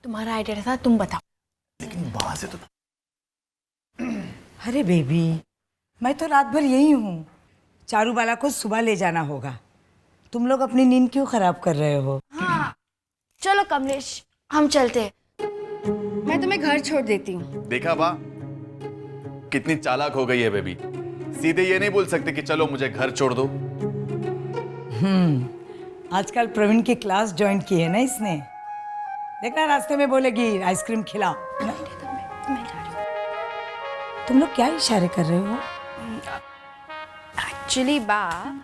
तुम्हारा आइडिया था, तुम बताओ। लेकिन बाहर से तो अरे बेबी, मैं तो रात भर यही हूँ। चारूबाला को सुबह ले जाना होगा। तुम लोग अपनी नींद क्यों खराब कर रहे हो? हाँ चलो कमलेश, हम चलते हैं। मैं तुम्हें घर छोड़ देती हूँ। देखा बा, कितनी चालाक हो गई है बेबी। सीधे ये नहीं बोल सकते कि चलो मुझे घर छोड़ दो। आजकल प्रवीण की क्लास ज्वाइन की है ना इसने। देखना रास्ते में बोलेगी आइसक्रीम खिलाओ। मैं जा रही हूँ। तुम लोग क्या इशारे कर रहे हो? एक्चुअली बा,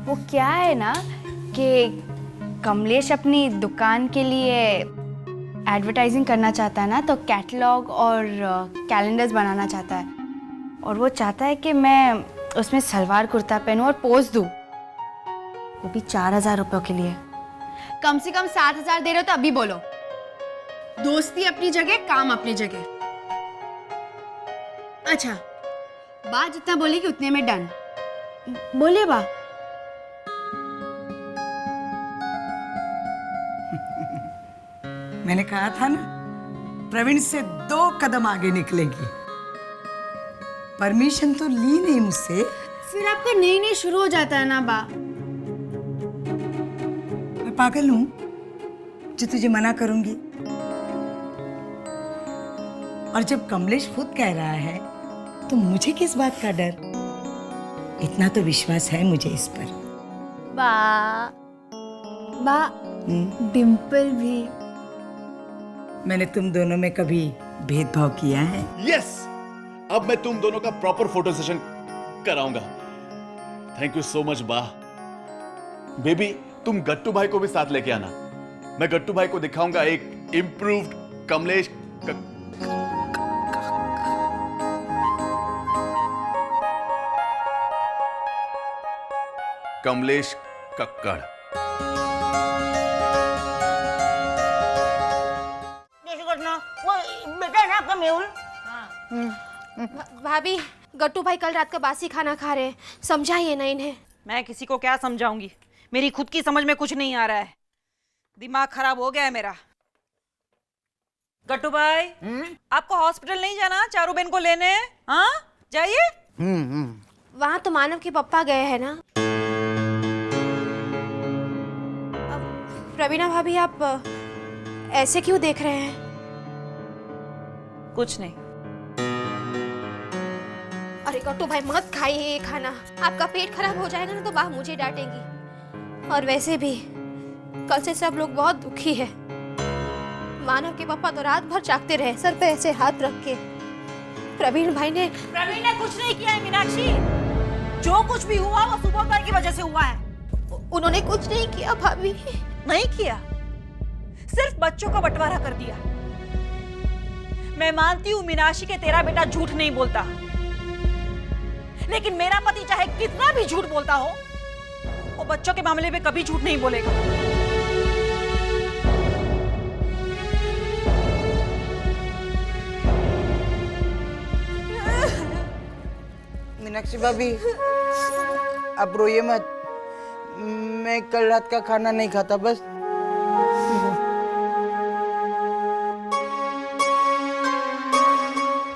वो क्या है ना कि कमलेश अपनी दुकान के लिए एडवर्टाइजिंग करना चाहता है ना, तो कैटलॉग और कैलेंडर्स बनाना चाहता है। और वो चाहता है कि मैं उसमें सलवार कुर्ता पहनूं और पोज दूं, वो भी 4000 रुपयों के लिए। कम से कम 7000 दे रहे हो तो अभी बोलो। दोस्ती अपनी जगह, काम अपनी जगह। अच्छा, बा जितना बोलेगी उतने में डन। बोलिए बा। मैंने कहा था ना, प्रवीण से 2 कदम आगे निकलेगी। परमिशन तो ली नहीं मुझसे। फिर आपका नई नई शुरू हो जाता है ना बा। मैं पागल हूं जो तुझे मना करूंगी? और जब कमलेश खुद कह रहा है तो मुझे किस बात का डर? इतना तो विश्वास है मुझे इस पर। बा डिम्पल भी। मैंने तुम दोनों में कभी भेदभाव किया है? यस, अब मैं तुम दोनों का प्रॉपर फोटो सेशन कराऊंगा। थैंक यू सो मच बा। बेबी, तुम गट्टू भाई को भी साथ लेके आना। मैं गट्टू भाई को दिखाऊंगा एक इंप्रूव्ड कमलेश कमलेश कक्कड़। भाभी, गट्टू भाई कल रात का बासी खाना खा रहे हैं, समझाइए ना इन्हें। मैं किसी को क्या समझाऊंगी? मेरी खुद की समझ में कुछ नहीं आ रहा है। दिमाग खराब हो गया है मेरा। गट्टू भाई, आपको हॉस्पिटल नहीं जाना चारू बहन को लेने? हाँ जाइए। वहां तो मानव के पप्पा गए हैं ना। अब प्रवीणा भाभी, आप ऐसे क्यों देख रहे हैं? कुछ नहीं। अरे गट्टू भाई, मत खाइए ये खाना, आपका पेट खराब हो जाएगा ना तो बा मुझे डांटेंगी। और वैसे भी कल से सब लोग बहुत दुखी है। मानव के पापा तो रात भर जागते रहे, सर पे ऐसे हाथ रख के। प्रवीण ने कुछ नहीं किया है मीनाक्षी। जो कुछ भी हुआ वो सुबोध भाई की वजह से हुआ है। उन्होंने कुछ नहीं किया भाभी। नहीं किया, सिर्फ बच्चों का बंटवारा कर दिया। मैं मानती हूँ मीनाक्षी के तेरा बेटा झूठ नहीं बोलता, लेकिन मेरा पति चाहे कितना भी झूठ बोलता हो, वो बच्चों के मामले में कभी झूठ नहीं बोलेगा। मीनाक्षी भाभी, आप रोइए मत। मैं कल रात का खाना नहीं खाता, बस।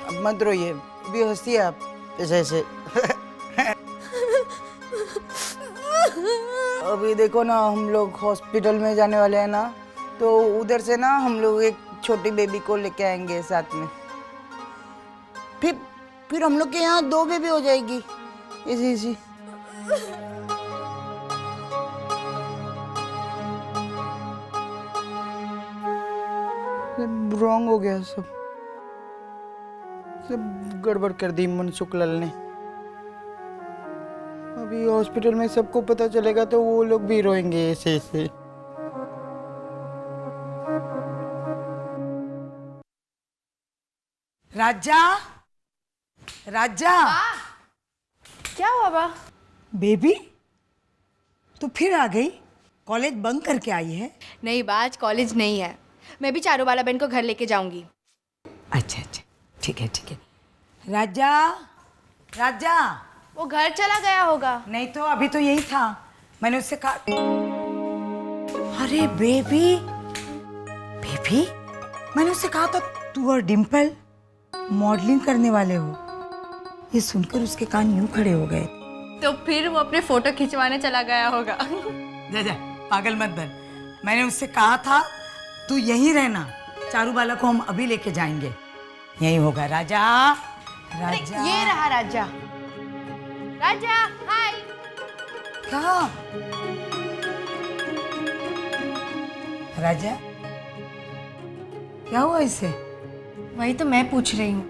अब मत रोइए, भी हंसिए आप ऐसे ऐसे। अभी देखो ना, हम लोग हॉस्पिटल में जाने वाले हैं ना, तो उधर से ना हम लोग एक छोटी बेबी को लेके आएंगे साथ में। फिर हम लोग के यहाँ 2 बेबी हो जाएगी इसी। रॉन्ग हो गया, सब गड़बड़ कर दी मनसुख लाल ने। अभी हॉस्पिटल में सबको पता चलेगा तो वो लोग भी रोएंगे ऐसे ऐसे। राजा, राजा। क्या हुआ बा? बेबी, तू फिर आ गई? कॉलेज बंक करके आई है? नहीं बा, आज कॉलेज नहीं है। मैं भी चारूबाला बहन को घर लेके जाऊंगी। अच्छा, ठीक है। राजा, राजा। वो घर चला गया होगा। नहीं तो अभी तो यही था। मैंने उससे कहा। अरे बेबी, अभी मैंने उससे कहा था तू और डिम्पल मॉडलिंग करने वाले हो। ये सुनकर उसके कान यूं खड़े हो गए। तो फिर वो अपने फोटो खिंचवाने चला गया होगा। जा जा, पागल मत बन। मैंने उससे कहा था तू यहीं रहना, चारूबाला को हम अभी लेके जाएंगे। यहीं होगा राजा। राजा ये रहा राजा। राजा हाय। क्या राजा, क्या हुआ इसे? वही तो मैं पूछ रही हूँ।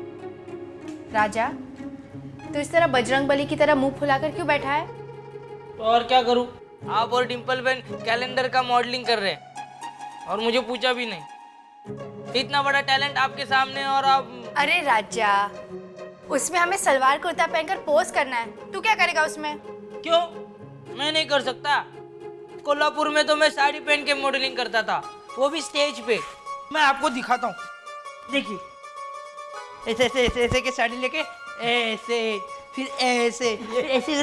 राजा, तो इस तरह बजरंगबली की तरह मुंह फुलाकर क्यों बैठा है? तो और क्या करूं? आप और डिम्पल बहन कैलेंडर का मॉडलिंग कर रहे हैं और मुझे पूछा भी नहीं। इतना बड़ा टैलेंट आपके सामने और आप। अरे राजा, उसमें हमें सलवार कुर्ता पहनकर पोज करना है। तू क्या करेगा उसमें? क्यों? मैं नहीं कर सकता। कोल्हापुर में तो मैं साड़ी पहन के मॉडलिंग करता था, वो भी स्टेज पे। मैं आपको दिखाता हूँ, देखिए। ऐसे ऐसे ऐसे ऐसे के साड़ी लेके ऐसे, फिर ऐसे ऐसे।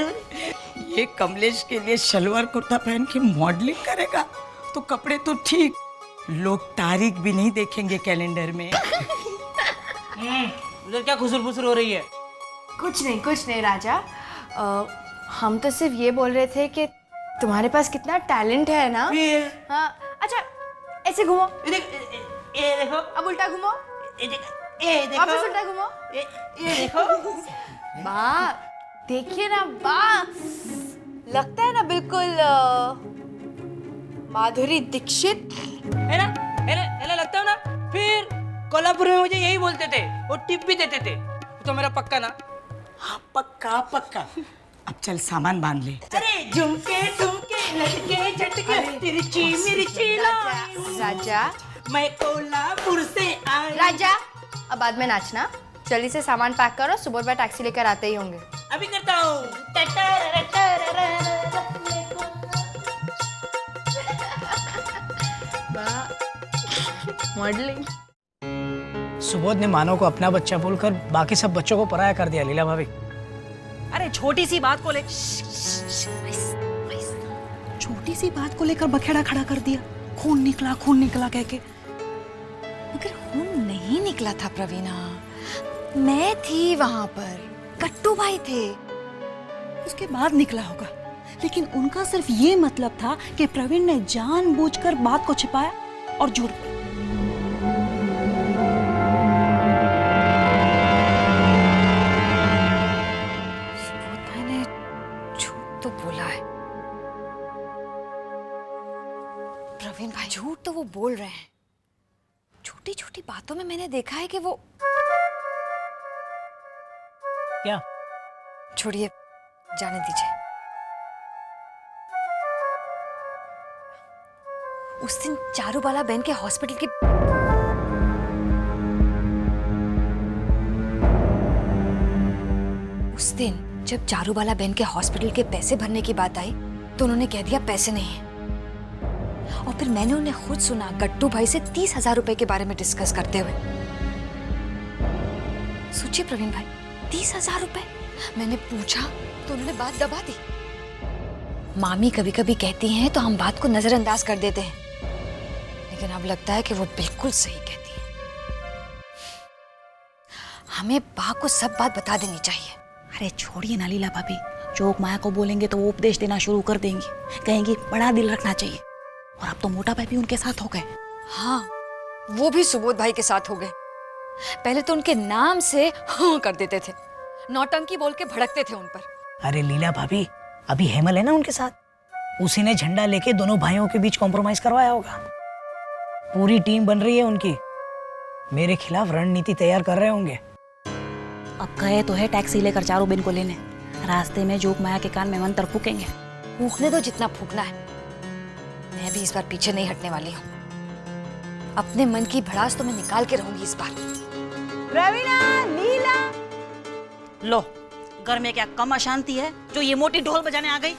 ये कमलेश के लिए शलवार कुर्ता पहन के मॉडलिंग करेगा तो कपड़े तो ठीक, लोग तारीख भी नहीं देखेंगे कैलेंडर में। उधर क्या खुसर फुसर हो रही है? कुछ नहीं राजा। हम तो सिर्फ ये बोल रहे थे कि तुम्हारे पास कितना टैलेंट है ना। फिर हाँ, अच्छा ऐसे घूमो। ये देखो, अब उल्टा घूमो। ये देखो, वापस उल्टा घूमो। ये देखो। वाह, देखिए ना, वाह, लगता है ना बिल्कुल माधुरी दीक्षित। है ना लगता है ना। फिर कोल्हापुर में मुझे यही बोलते थे, वो टिप भी देते थे। तो मेरा पक्का ना? हाँ पक्का पक्का। अब चल सामान बांध ले। अरे झुमके झुमके लटके झटके तिरछी मिर्ची राजा, मैं कोल्हापुर से आई। राजा, अब बाद में नाचना। जल्दी से सामान पैक करो, सुबह में टैक्सी लेकर आते ही होंगे। अभी करता हूँ। मॉडलिंग। सुबोध ने मानव को अपना बच्चा बोलकर बाकी सब बच्चों को पराया कर दिया। लीला भाभी, अरे छोटी सी बात को लेकर बखेड़ा खड़ा कर दिया। खून निकला कह के। मगर खून नहीं निकला था प्रवीणा, मैं थी वहां पर, कट्टू भाई थे। उसके बाद निकला होगा, लेकिन उनका सिर्फ ये मतलब था कि प्रवीण ने जानबूझकर बात को छिपाया और झूठ बोला। सुबोध भाई ने झूठ तो बोला है। प्रवीण भाई झूठ तो वो बोल रहे हैं। छोटी छोटी बातों में मैंने देखा है कि वो। क्या? छोड़िए, जाने दीजिए। उस दिन चारूबाला बहन के हॉस्पिटल की उस दिन जब चारूबाला बहन के हॉस्पिटल के पैसे भरने की बात आई तो उन्होंने कह दिया पैसे नहीं है। और फिर मैंने उन्हें खुद सुना गट्टू भाई से 30,000 रुपए के बारे में डिस्कस करते हुए। सोचिए प्रवीण भाई, 30,000 रुपए। मैंने पूछा तो उन्होंने बात दबा दी। मामी कभी कभी कहती हैं तो हम बात को नजरअंदाज कर देते हैं, लेकिन अब लगता है कि वो बिल्कुल सही कहती है। हमें बा को सब बात बता देनी चाहिए। अरे छोड़िए ना लीला भाभी, जोग माया को बोलेंगे तो वो उपदेश देना शुरू कर देंगी, कहेंगी बड़ा दिल रखना चाहिए। और अब तो मोटा भाई भी उनके साथ हो गए। हाँ, वो भी सुबोध भाई के साथ हो गए। पहले तो उनके नाम से हाँ कर देते थे, नौटंकी बोल के भड़कते थे उन पर। अरे लीला भाभी, अभी हेमल है ना उनके साथ, उसी ने झंडा लेके दोनों भाइयों के बीच कॉम्प्रोमाइज करवाया होगा। पूरी टीम बन रही है उनकी, मेरे खिलाफ रणनीति तैयार कर रहे होंगे। अब गए तो है टैक्सी लेकर चारों बिन को लेने, रास्ते में जोग माया के कान में मंत्र फूकेंगे। फूकने दो जितना फूकना है, मैं भी इस बार पीछे नहीं हटने वाली हूँ। अपने मन की भड़ास तो मैं निकाल के रहूंगी इस बार। प्रवीणा, लीला, लो, घर में क्या कम अशांति है जो ये मोटी ढोल बजाने आ गई?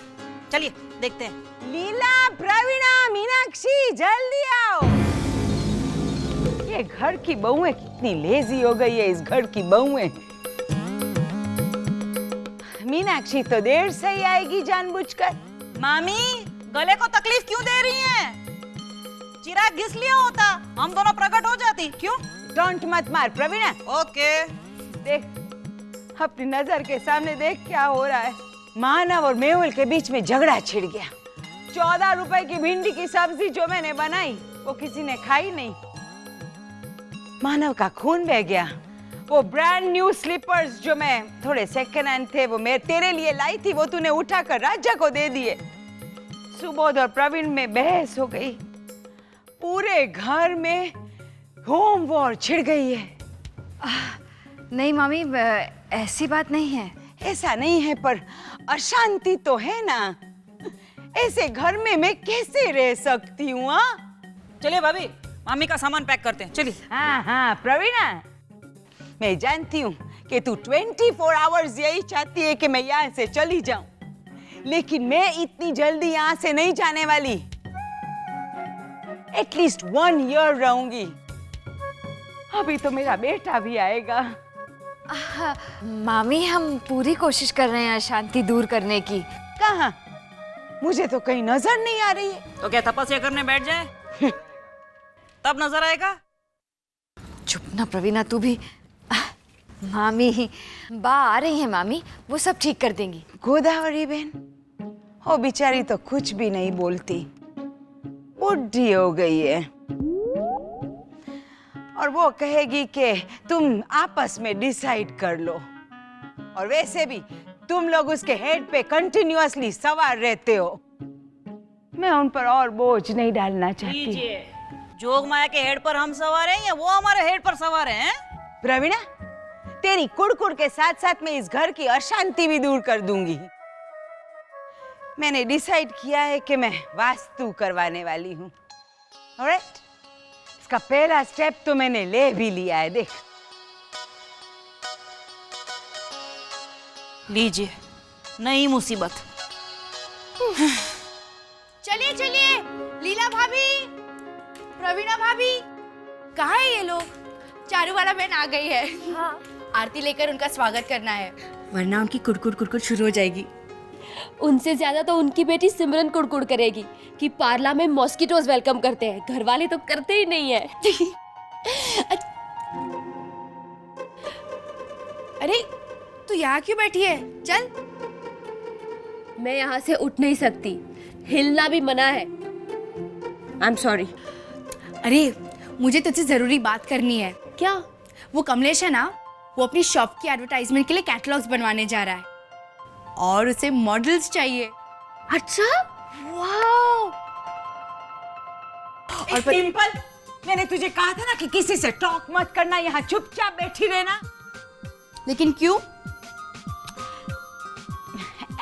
चलिए देखते हैं। लीला, प्रवीणा, मीनाक्षी, जल्दी आओ। ये घर की बहुएं कितनी लेजी हो गई है। इस घर की बहुएं। मीनाक्षी तो देर से ही आएगी जानबूझकर। मामी, गले को तकलीफ क्यों दे रही हैं? चिराग घिस लिया होता। हम दोनों प्रकट हो जाती। क्यों? डोंट मत मार प्रवीणा। ओके। देख, अपनी नजर के सामने देख क्या हो रहा है। मानव और मेहुल के बीच में झगड़ा छिड़ गया। 14 रुपए की भिंडी की सब्जी जो मैंने बनाई वो किसी ने खाई नहीं। मानव का खून बह गया। वो ब्रांड न्यू स्लीपर्स जो मैं थोड़े सेकंड हैंड थे वो मैं तेरे लिए लाई थी, वो तूने उठाकर राजा को दे दिए। सुबोध और प्रवीण में बहस हो गई। पूरे घर में होम वॉर छिड़ गई है। नहीं मामी, ऐसी बात नहीं है। ऐसा नहीं है पर अशांति तो है ना। ऐसे घर में मैं कैसे रह सकती हूँ? चलिए भाभी, मामी का सामान पैक करते हैं, चलिए। हाँ हाँ प्रवीणा, मैं जानती हूँ कि तू 24 आवर्स यही चाहती है कि मैं यहाँ से चली जाऊं, लेकिन मैं इतनी जल्दी यहाँ से नहीं जाने वाली। एटलीस्ट 1 ईयर रहूंगी। अभी तो मेरा बेटा भी आएगा। मामी, हम पूरी कोशिश कर रहे हैं अशांति दूर करने की। कहाँ? मुझे तो कहीं नजर नहीं आ रही है। तो क्या तपस्या करने बैठ जाए? तब नजर आएगा। चुप ना प्रवीणा, तू भी। मामी, बा आ रही है मामी, वो सब ठीक कर देंगी। गोदावरी बहन, वो बेचारी तो कुछ भी नहीं बोलती, बुढ़ी हो गई है। और वो कहेगी कि तुम आपस में डिसाइड कर लो। और वैसे भी तुम लोग उसके हेड पे कंटिन्यूअसली सवार रहते हो। मैं उन पर और बोझ नहीं डालना चाहती। जोग माया के हेड पर हम सवार हैं या वो हमारे हेड पर सवार हैं? प्रवीणा, तेरी कुड़कुड़ के साथ साथ मैं इस घर की अशांति भी दूर कर दूंगी। मैंने डिसाइड किया है कि मैं वास्तु करवाने वाली हूँ। ऑलराइट, इसका पहला स्टेप तो मैंने ले भी लिया है। देख, लीजिए नई मुसीबत। चलिए चलिए, लीला भाभी, प्रवीणा भाभी, कहाँ है ये लोग? चारूवाला बहन आ गई है। हाँ। आरती लेकर उनका स्वागत करना है, वरना उनकी कुड़कुड़ कुड़कुड़ शुरू हो जाएगी। उनसे ज्यादा तो उनकी बेटी सिमरन कुड़कुड़ करेगी कि पार्ला में मॉस्किटोज वेलकम करते हैं, घर वाले तो करते ही नहीं है। अरे तू यहाँ क्यों बैठी है? चल। मैं यहाँ से उठ नहीं सकती, हिलना भी मना है। I am sorry. अरे मुझे तुझसे जरूरी बात करनी है। क्या? वो कमलेश है ना, वो अपनी शॉप की एडवर्टाइजमेंट के लिए कैटलॉग्स बनवाने जा रहा है और उसे मॉडल्स चाहिए। अच्छा, वाओ। और टिम्पल, मैंने तुझे कहा था ना कि किसी से टॉक मत करना, यहाँ चुपचाप बैठी रहना। लेकिन क्यों?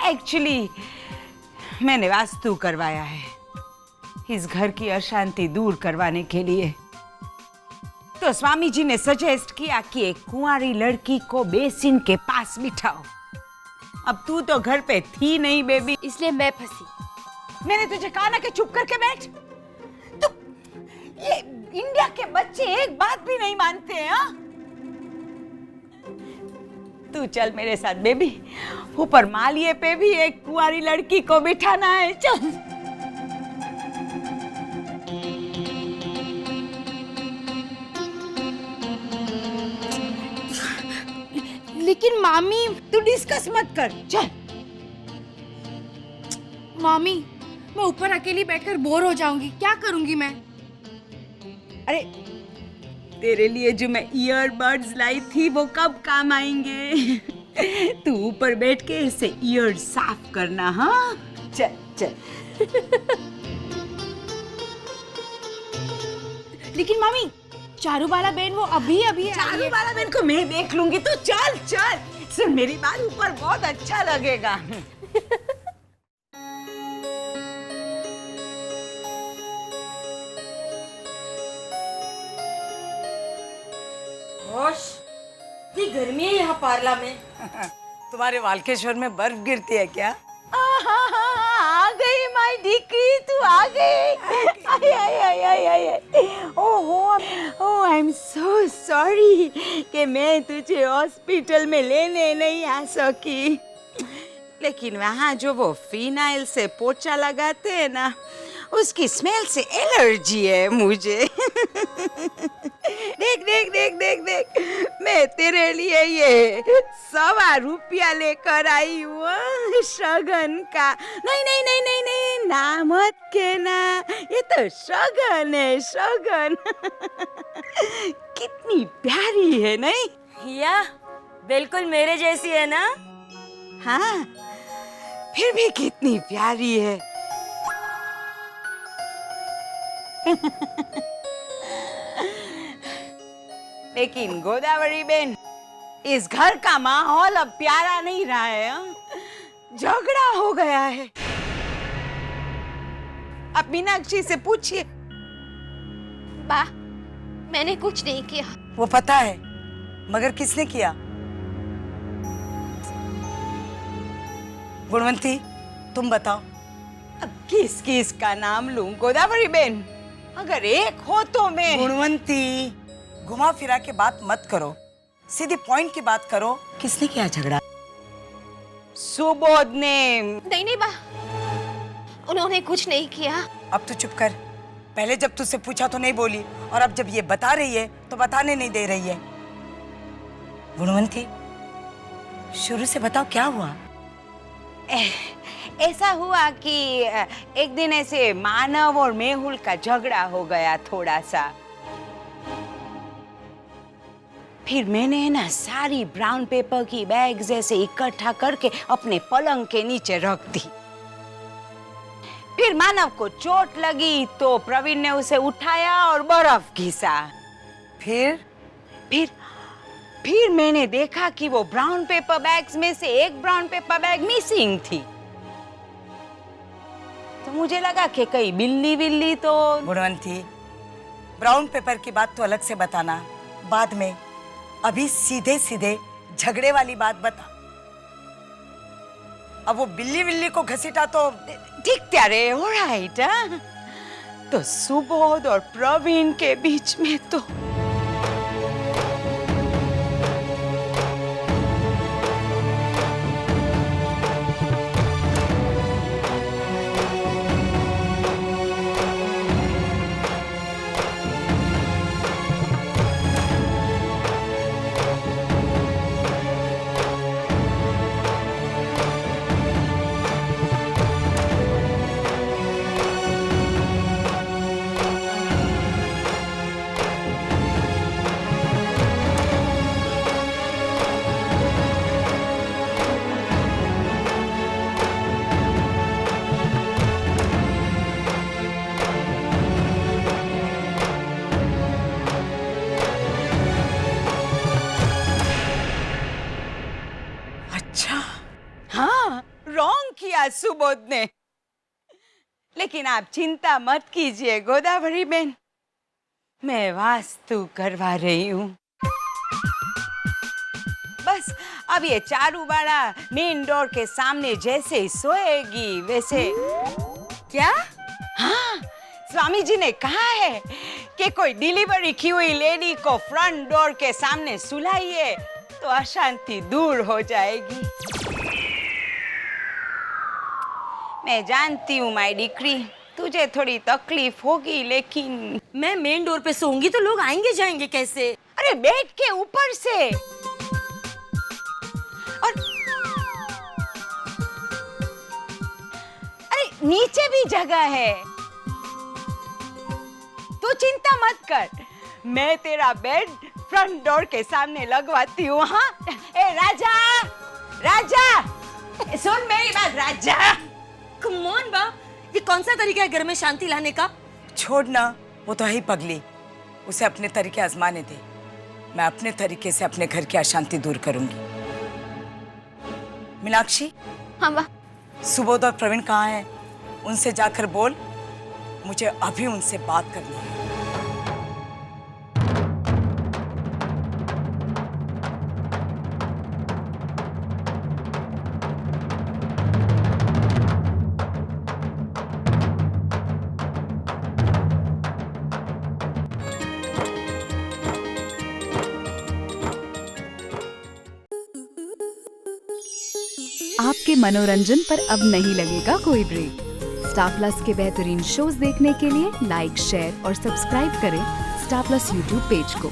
एक्चुअली मैंने वास्तु करवाया है इस घर की अशांति दूर करवाने के लिए। तो स्वामी जी ने सजेस्ट किया कि एक कुंवारी लड़की को बेसिन के पास बिठाओ। अब तू तो घर पे थी नहीं बेबी, इसलिए मैं फंसी। मैंने तुझे कहा ना कि चुप करके बैठ। तो ये इंडिया के बच्चे एक बात भी नहीं मानते हैं। हाँ? तू चल मेरे साथ बेबी, ऊपर मालिये पे भी एक कुंवारी लड़की को बिठाना है। चल। लेकिन मामी, तू डिस्कस मत कर, चल। मामी, मैं ऊपर अकेली बैठकर बोर हो जाऊंगी, क्या करूंगी मैं? अरे तेरे लिए जो मैं ईयरबड्स लाई थी वो कब काम आएंगे? तू ऊपर बैठ के इसे ईयर साफ करना। हाँ, चल चल। लेकिन मामी, चारूबाला बहन वो अभी अभी आई है। चारूबाला बहन को मैं देख लूंगी, तो चल चल। सुन मेरी बात, ऊपर बहुत अच्छा लगेगा। इतनी गर्मी है यहाँ पार्ला में। तुम्हारे वालकेश्वर में बर्फ गिरती है क्या? आ गई माय डिकी, तू आ गई। आई आई आई आई आई। ओह आई एम सो सॉरी कि मैं तुझे हॉस्पिटल में लेने नहीं आ सकी। लेकिन वहाँ जो वो फिनाइल से पोछा लगाते हैं ना, उसकी स्मेल से एलर्जी है मुझे। देख देख देख देख देख, मैं तेरे लिए ये 100 रुपया लेकर आई हूँ शगन का। नहीं नहीं नहीं नहीं नहीं, ना मत कहना, ये तो शगन है, शगन। कितनी प्यारी है नहीं? या बिल्कुल मेरे जैसी है ना? हाँ, फिर भी कितनी प्यारी है। लेकिन गोदावरी बेन, इस घर का माहौल अब प्यारा नहीं रहा है। हाँ? झगड़ा हो गया है। अब मीनाक्षी से पूछिए। बा, मैंने कुछ नहीं किया। वो पता है, मगर किसने किया? गुणवंती, तुम बताओ। अब किस किस का नाम लूं गोदावरी बेन? अगर एक हो तो मैं। गुणवंती, घुमा फिरा के बात मत करो, सीधी पॉइंट की बात करो। किसने किया झगड़ा? सुबोध ने। नहीं नहीं बा, उन्होंने कुछ नहीं किया। अब तो चुप कर। पहले जब तुझसे पूछा तो नहीं बोली, और अब जब ये बता रही है तो बताने नहीं दे रही है। गुणवंती, शुरू से बताओ क्या हुआ? ऐसा हुआ कि एक दिन ऐसे मानव और मेहुल का झगड़ा हो गया थोड़ा सा। फिर मैंने ना सारी ब्राउन पेपर की बैग्स ऐसे इकट्ठा करके अपने पलंग के नीचे रख दी। फिर मानव को चोट लगी तो प्रवीण ने उसे उठाया और बर्फ घिसा। फिर मैंने देखा कि वो ब्राउन पेपर बैग्स में से एक ब्राउन पेपर बैग मिसिंग थी। तो मुझे लगा कि कहीं बिल्ली बिल्ली तो। गुणवंती, ब्राउन पेपर की बात तो अलग से बताना, बाद में। अभी सीधे सीधे झगड़े वाली बात बता। अब वो बिल्ली बिल्ली को घसीटा तो ठीक त्यारे, ऑलराइट। तो सुबोध और प्रवीण के बीच में तो सुबोध ने। लेकिन आप चिंता मत कीजिए गोदावरी बेन, मैं वास्तु करवा रही हूँ। बस अब ये चारू वाला मेन डोर के सामने जैसे ही सोएगी वैसे। क्या? हाँ, स्वामी जी ने कहा है कि कोई डिलीवरी की हुई लेडी को फ्रंट डोर के सामने सुलाइए तो अशांति दूर हो जाएगी। मैं जानती हूँ माय डिक्री, तुझे थोड़ी तकलीफ होगी, लेकिन मैं मेन डोर पे सोऊंगी तो लोग आएंगे जाएंगे कैसे? अरे बेड के ऊपर से। और अरे नीचे भी जगह है, तू चिंता मत कर, मैं तेरा बेड फ्रंट डोर के सामने लगवाती हूँ। हाँ, ए राजा, राजा सुन मेरी बात राजा। कम ऑन बा, ये कौन सा तरीका है घर में शांति लाने का? छोड़ ना, वो तो है ही पगली, उसे अपने तरीके आजमाने दे। मैं अपने तरीके से अपने घर की अशांति दूर करूंगी। मीनाक्षी। हाँ बा। सुबोध और प्रवीण कहाँ हैं? उनसे जाकर बोल, मुझे अभी उनसे बात करनी है। आपके मनोरंजन पर अब नहीं लगेगा कोई ब्रेक। स्टार प्लस के बेहतरीन शोज देखने के लिए लाइक, शेयर और सब्सक्राइब करें स्टार प्लस यूट्यूब पेज को।